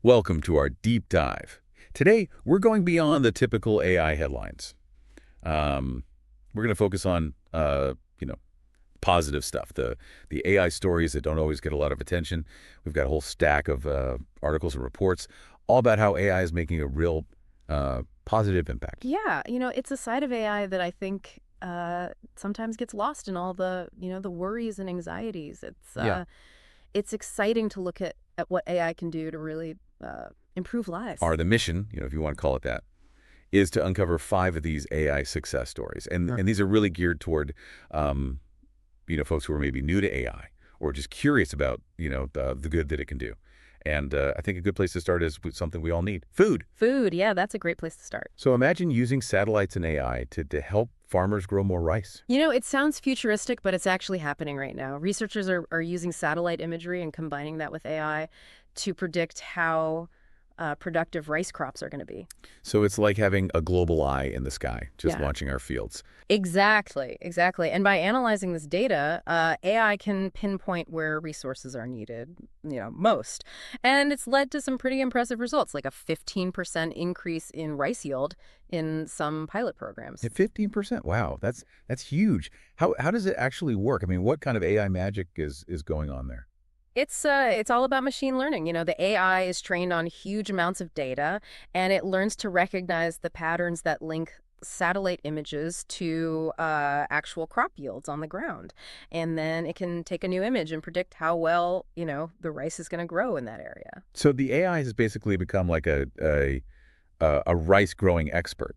Welcome to our deep dive. Today, we're going beyond the typical AI headlines. We're going to focus on, positive stuff, the AI stories that don't always get a lot of attention. We've got a whole stack of articles and reports all about how AI is making a real positive impact. Yeah, it's a side of AI that I think sometimes gets lost in all the worries and anxieties. Yeah. It's exciting to look at what AI can do to really improve lives. The mission, if you want to call it that, is to uncover 5 of these AI success stories. And, Sure. and these are really geared toward folks who are maybe new to AI or just curious about, the good that it can do. And I think a good place to start is with something we all need, food. Food, yeah, that's a great place to start. So imagine using satellites and AI to help farmers grow more rice. It sounds futuristic, but it's actually happening right now. Researchers are using satellite imagery and combining that with AI to predict how productive rice crops are going to be. So it's like having a global eye in the sky, just Yeah. watching our fields. Exactly, exactly. And by analyzing this data, AI can pinpoint where resources are needed, most. And it's led to some pretty impressive results, like a 15% increase in rice yield in some pilot programs. At 15%, wow, that's huge. How does it actually work? I mean, what kind of AI magic is going on there? It's all about machine learning. The AI is trained on huge amounts of data, and it learns to recognize the patterns that link satellite images to actual crop yields on the ground. And then it can take a new image and predict how well, the rice is going to grow in that area. So the AI has basically become like a rice growing expert,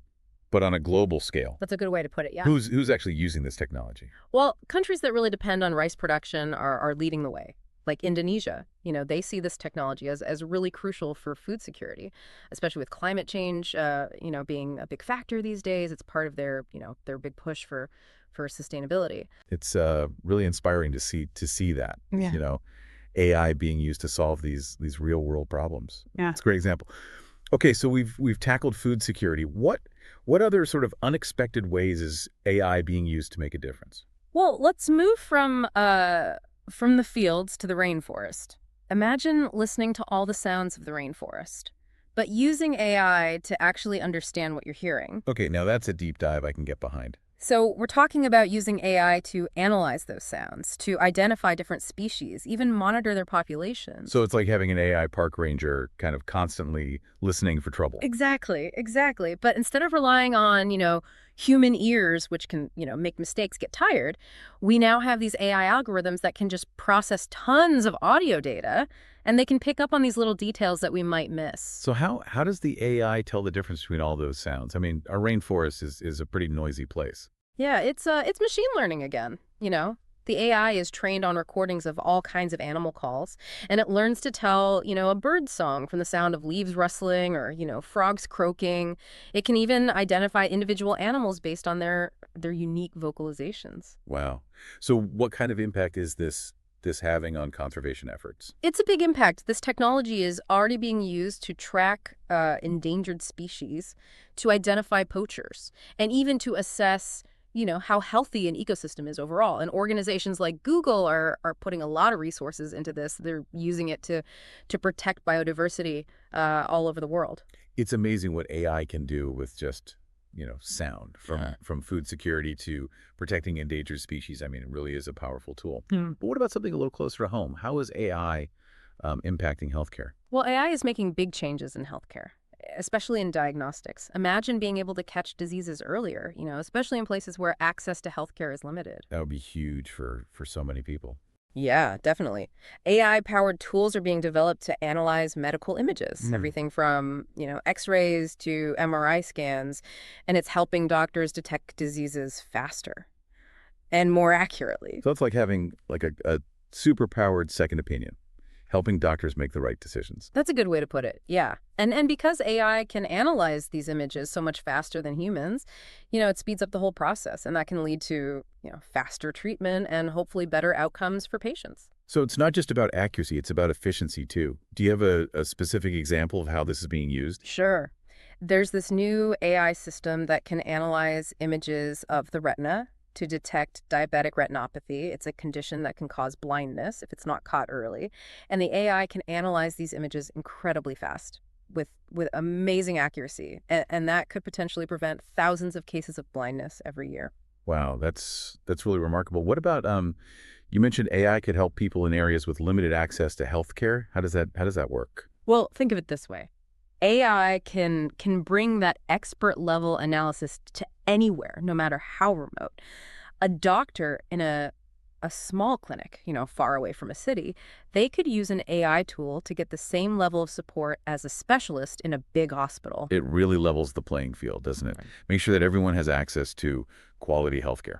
but on a global scale. That's a good way to put it, yeah. Who's actually using this technology? Well, countries that really depend on rice production are leading the way. Like Indonesia, they see this technology as really crucial for food security, especially with climate change, being a big factor these days. It's part of their big push for sustainability. It's really inspiring to see that. Yeah. AI being used to solve these real world problems. Yeah. It's a great example. Okay, so we've tackled food security. What other sort of unexpected ways is AI being used to make a difference? Well, let's move from the fields to the rainforest. Imagine listening to all the sounds of the rainforest, but using AI to actually understand what you're hearing. Okay, now that's a deep dive I can get behind. So we're talking about using AI to analyze those sounds, to identify different species, even monitor their populations. So it's like having an AI park ranger kind of constantly listening for trouble. Exactly, exactly. But instead of relying on, human ears, which can, make mistakes, get tired, we now have these AI algorithms that can just process tons of audio data, and they can pick up on these little details that we might miss. So how does the AI tell the difference between all those sounds? I mean, our rainforest is a pretty noisy place. Yeah, it's machine learning again. The AI is trained on recordings of all kinds of animal calls, and it learns to tell, a bird song from the sound of leaves rustling or, frogs croaking. It can even identify individual animals based on their unique vocalizations. Wow. So what kind of impact is this having on conservation efforts? It's a big impact. This technology is already being used to track endangered species, to identify poachers, and even to assess how healthy an ecosystem is overall. And organizations like Google are putting a lot of resources into this. They're using it to protect biodiversity all over the world. It's amazing what AI can do with just, sound from food security to protecting endangered species. I mean, it really is a powerful tool. But what about something a little closer to home? How is AI impacting healthcare? Well, AI is making big changes in healthcare, especially in diagnostics. Imagine being able to catch diseases earlier, especially in places where access to healthcare is limited. That would be huge for so many people. Yeah, definitely. AI-powered tools are being developed to analyze medical images, everything from, X-rays to MRI scans, and it's helping doctors detect diseases faster and more accurately. So it's like having like a super powered second opinion, helping doctors make the right decisions. That's a good way to put it. Yeah. And because AI can analyze these images so much faster than humans, it speeds up the whole process, and that can lead to, faster treatment and hopefully better outcomes for patients. So it's not just about accuracy, it's about efficiency too. Do you have a specific example of how this is being used? Sure. There's this new AI system that can analyze images of the retina to detect diabetic retinopathy. It's a condition that can cause blindness if it's not caught early. And the AI can analyze these images incredibly fast with amazing accuracy. And that could potentially prevent thousands of cases of blindness every year. Wow, that's really remarkable. What about you mentioned AI could help people in areas with limited access to healthcare. How does that work? Well, think of it this way. AI can bring that expert level analysis to anywhere, no matter how remote. A doctor in a small clinic, far away from a city, they could use an AI tool to get the same level of support as a specialist in a big hospital. It really levels the playing field, doesn't it? Right. Make sure that everyone has access to quality healthcare.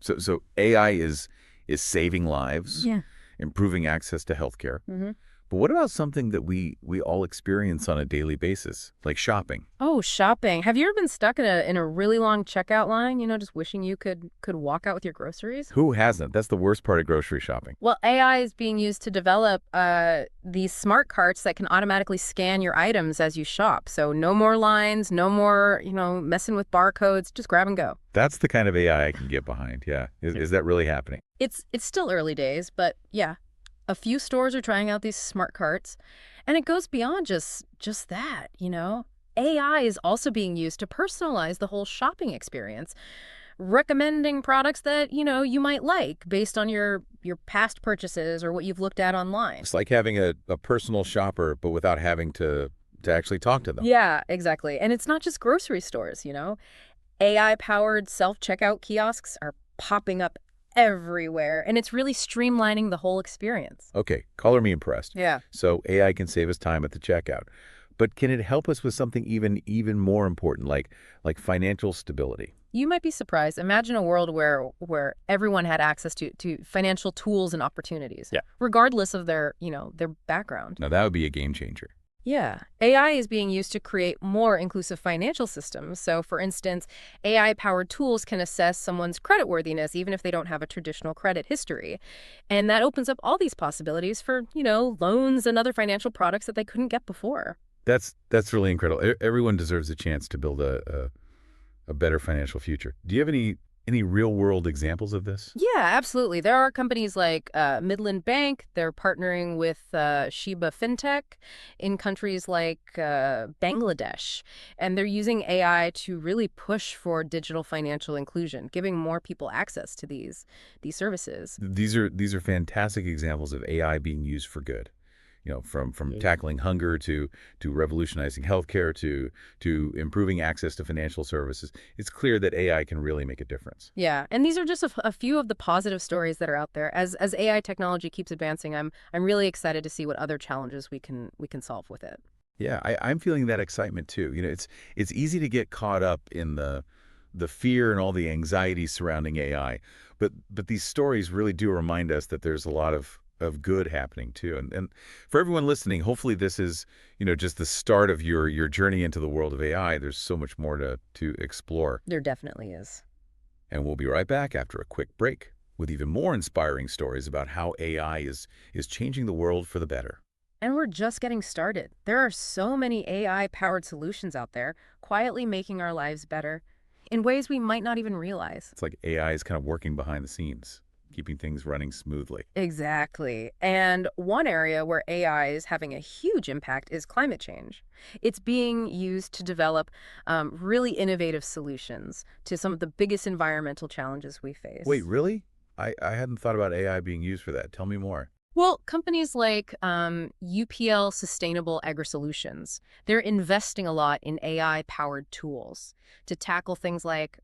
So AI is saving lives, Yeah. improving access to healthcare. hmm But what about something that we all experience on a daily basis, like shopping? Oh, shopping. Have you ever been stuck in a really long checkout line, just wishing you could walk out with your groceries? Who hasn't? That's the worst part of grocery shopping. Well, AI is being used to develop these smart carts that can automatically scan your items as you shop. So no more lines, no more, messing with barcodes, just grab and go. That's the kind of AI I can get behind. Yeah. Is that really happening? It's still early days, but yeah, a few stores are trying out these smart carts, and it goes beyond just that. AI is also being used to personalize the whole shopping experience, recommending products that, you might like based on your past purchases or what you've looked at online. It's like having a personal shopper, but without having to actually talk to them. Yeah, exactly. And it's not just grocery stores. AI-powered self-checkout kiosks are popping up everywhere, and it's really streamlining the whole experience. Okay, color me impressed. Yeah. So AI can save us time at the checkout. But can it help us with something even more important, like financial stability? You might be surprised. Imagine a world where everyone had access to financial tools and opportunities, Yeah. regardless of their background. Now that would be a game changer. Yeah. AI is being used to create more inclusive financial systems. So, for instance, AI-powered tools can assess someone's creditworthiness even if they don't have a traditional credit history. And that opens up all these possibilities for, loans and other financial products that they couldn't get before. That's really incredible. Everyone deserves a chance to build a better financial future. Do you have any real world examples of this? Yeah, absolutely. There are companies like Midland Bank. They're partnering with Shiba FinTech in countries like Bangladesh. And they're using AI to really push for digital financial inclusion, giving more people access to these services. These are fantastic examples of AI being used for good. From tackling hunger to revolutionizing healthcare to improving access to financial services. It's clear that AI can really make a difference. Yeah, and these are just a few of the positive stories that are out there. As AI technology keeps advancing, I'm really excited to see what other challenges we can solve with it. Yeah, I'm feeling that excitement too. It's easy to get caught up in the fear and all the anxiety surrounding AI, but these stories really do remind us that there's a lot of good happening too. And for everyone listening, hopefully this is, just the start of your journey into the world of AI. There's so much more to explore. There definitely is. And we'll be right back after a quick break with even more inspiring stories about how AI is changing the world for the better. And we're just getting started. There are so many AI-powered solutions out there, quietly making our lives better in ways we might not even realize. It's like AI is kind of working behind the scenes, keeping things running smoothly. Exactly. And one area where AI is having a huge impact is climate change. It's being used to develop really innovative solutions to some of the biggest environmental challenges we face. Wait, really? I hadn't thought about AI being used for that. Tell me more. Well, companies like UPL Sustainable Agri-Solutions, they're investing a lot in AI-powered tools to tackle things like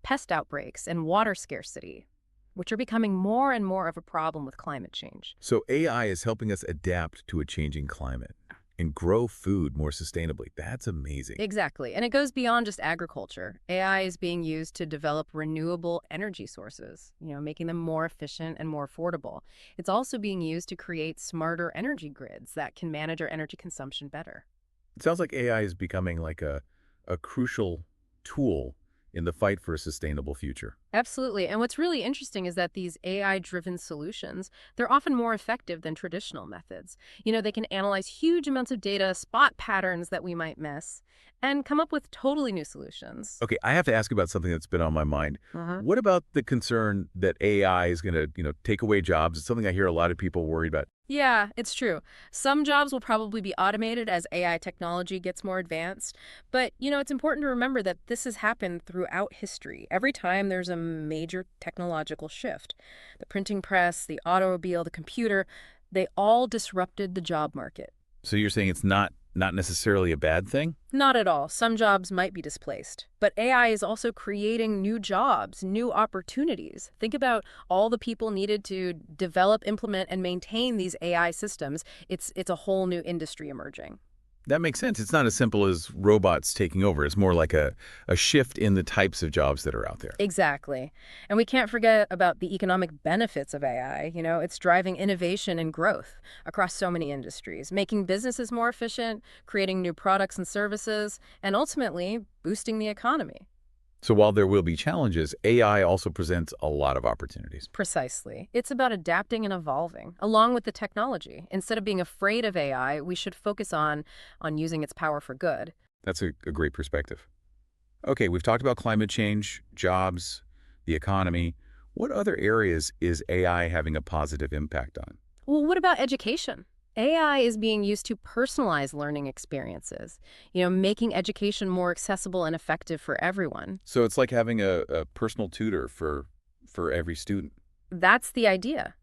pest outbreaks and water scarcity, which are becoming more and more of a problem with climate change. So AI is helping us adapt to a changing climate and grow food more sustainably. That's amazing. Exactly. And it goes beyond just agriculture. AI is being used to develop renewable energy sources, making them more efficient and more affordable. It's also being used to create smarter energy grids that can manage our energy consumption better. It sounds like AI is becoming like a crucial tool in the fight for a sustainable future. Absolutely. And what's really interesting is that these AI-driven solutions, they're often more effective than traditional methods. They can analyze huge amounts of data, spot patterns that we might miss, and come up with totally new solutions. Okay, I have to ask about something that's been on my mind. Uh-huh. What about the concern that AI is going to, take away jobs? It's something I hear a lot of people worried about. Yeah, it's true. Some jobs will probably be automated as AI technology gets more advanced. But, it's important to remember that this has happened throughout history. Every time there's a major technological shift. The printing press, the automobile, the computer, they all disrupted the job market. So you're saying it's not necessarily a bad thing? Not at all. Some jobs might be displaced. But AI is also creating new jobs, new opportunities. Think about all the people needed to develop, implement, and maintain these AI systems. It's a whole new industry emerging. That makes sense. It's not as simple as robots taking over. It's more like a shift in the types of jobs that are out there. Exactly. And we can't forget about the economic benefits of AI. It's driving innovation and growth across so many industries, making businesses more efficient, creating new products and services, and ultimately boosting the economy. So while there will be challenges, AI also presents a lot of opportunities. Precisely. It's about adapting and evolving, along with the technology. Instead of being afraid of AI, we should focus on using its power for good. That's a great perspective. Okay, we've talked about climate change, jobs, the economy. What other areas is AI having a positive impact on? Well, what about education? AI is being used to personalize learning experiences, making education more accessible and effective for everyone. So it's like having a personal tutor for every student. That's the idea.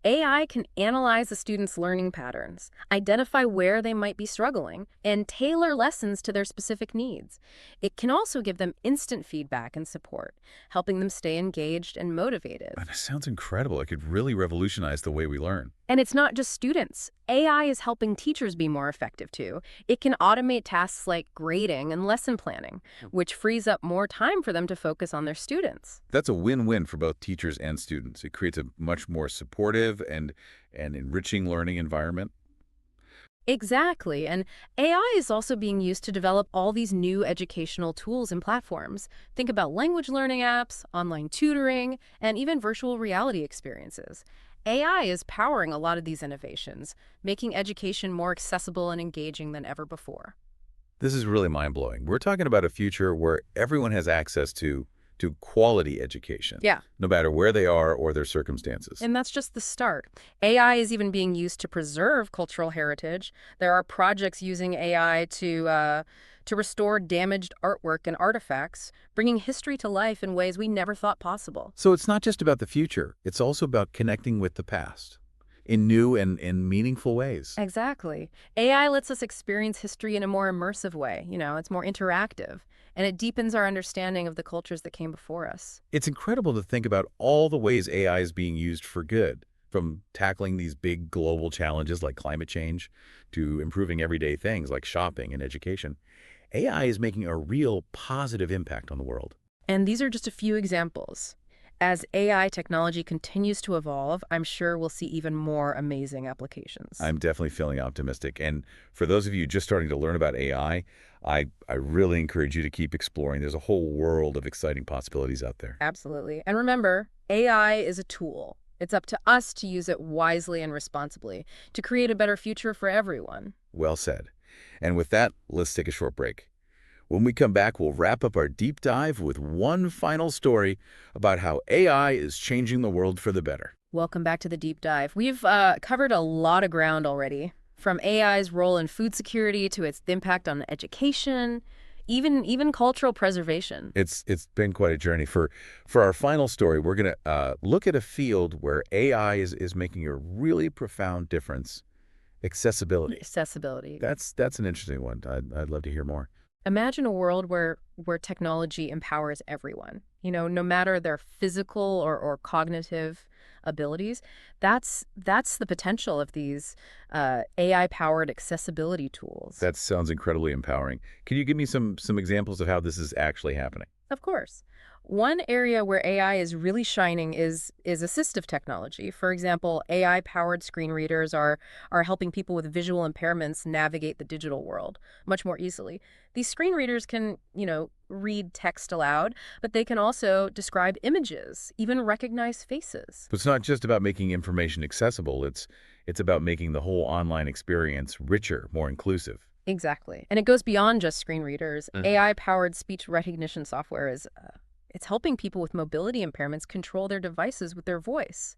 AI can analyze a student's learning patterns, identify where they might be struggling, and tailor lessons to their specific needs. It can also give them instant feedback and support, helping them stay engaged and motivated. And it sounds incredible. It could really revolutionize the way we learn. And it's not just students. AI is helping teachers be more effective too. It can automate tasks like grading and lesson planning, which frees up more time for them to focus on their students. That's a win-win for both teachers and students. It creates a much more supportive and enriching learning environment. Exactly. And AI is also being used to develop all these new educational tools and platforms. Think about language learning apps, online tutoring, and even virtual reality experiences. AI is powering a lot of these innovations, making education more accessible and engaging than ever before. This is really mind-blowing. We're talking about a future where everyone has access to quality education, Yeah. no matter where they are or their circumstances. And that's just the start. AI is even being used to preserve cultural heritage. There are projects using AI to restore damaged artwork and artifacts, bringing history to life in ways we never thought possible. So it's not just about the future. It's also about connecting with the past in new and meaningful ways. Exactly. AI lets us experience history in a more immersive way. It's more interactive, and it deepens our understanding of the cultures that came before us. It's incredible to think about all the ways AI is being used for good, from tackling these big global challenges like climate change to improving everyday things like shopping and education. AI is making a real positive impact on the world. And these are just a few examples. As AI technology continues to evolve, I'm sure we'll see even more amazing applications. I'm definitely feeling optimistic. And for those of you just starting to learn about AI, I really encourage you to keep exploring. There's a whole world of exciting possibilities out there. Absolutely. And remember, AI is a tool. It's up to us to use it wisely and responsibly to create a better future for everyone. Well said. And with that, let's take a short break. When we come back, we'll wrap up our deep dive with one final story about how AI is changing the world for the better. Welcome back to the deep dive. We've covered a lot of ground already, from AI's role in food security to its impact on education, even cultural preservation. It's been quite a journey. For our final story, we're going to look at a field where AI is making a really profound difference: accessibility. Accessibility. That's an interesting one. I'd love to hear more. Imagine a world where technology empowers everyone, no matter their physical or cognitive abilities. That's the potential of these AI-powered accessibility tools. That sounds incredibly empowering. Can you give me some examples of how this is actually happening? Of course. One area where AI is really shining is assistive technology. For example, AI-powered screen readers are helping people with visual impairments navigate the digital world much more easily. These screen readers can, read text aloud, but they can also describe images, even recognize faces. But it's not just about making information accessible, it's about making the whole online experience richer, more inclusive. Exactly. And it goes beyond just screen readers. AI-powered speech recognition software is it's helping people with mobility impairments control their devices with their voice,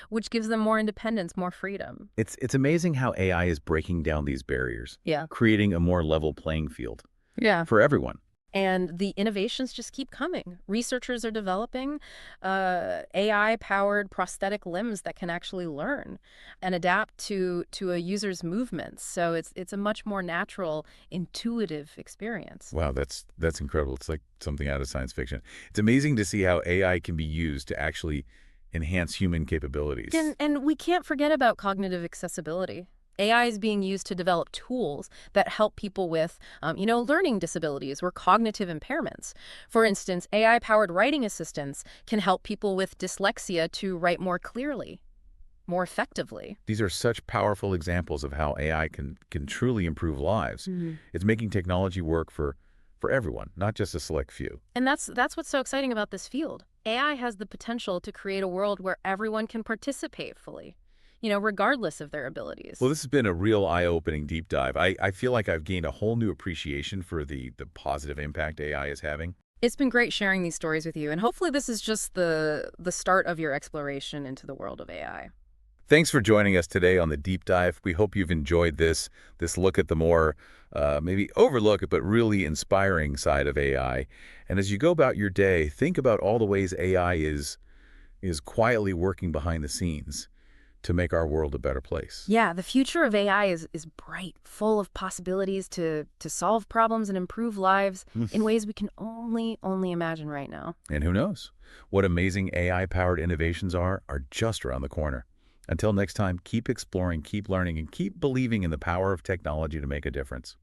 which gives them more independence, more freedom. It's amazing how AI is breaking down these barriers, Yeah. creating a more level playing field Yeah. for everyone. And the innovations just keep coming. Researchers are developing AI-powered prosthetic limbs that can actually learn and adapt to a user's movements. So it's a much more natural, intuitive experience. Wow, that's incredible. It's like something out of science fiction. It's amazing to see how AI can be used to actually enhance human capabilities. And we can't forget about cognitive accessibility. AI is being used to develop tools that help people with, learning disabilities or cognitive impairments. For instance, AI-powered writing assistants can help people with dyslexia to write more clearly, more effectively. These are such powerful examples of how AI can truly improve lives. It's making technology work for everyone, not just a select few. And that's what's so exciting about this field. AI has the potential to create a world where everyone can participate fully, regardless of their abilities. Well, this has been a real eye-opening deep dive. I feel like I've gained a whole new appreciation for the positive impact AI is having. It's been great sharing these stories with you, and hopefully this is just the start of your exploration into the world of AI. Thanks for joining us today on the deep dive. We hope you've enjoyed this look at the more maybe overlooked but really inspiring side of AI. And as you go about your day, think about all the ways AI is quietly working behind the scenes to make our world a better place. Yeah, the future of AI is bright, full of possibilities to solve problems and improve lives in ways we can only imagine right now. And who knows? What amazing AI-powered innovations are just around the corner. Until next time, keep exploring, keep learning, and keep believing in the power of technology to make a difference.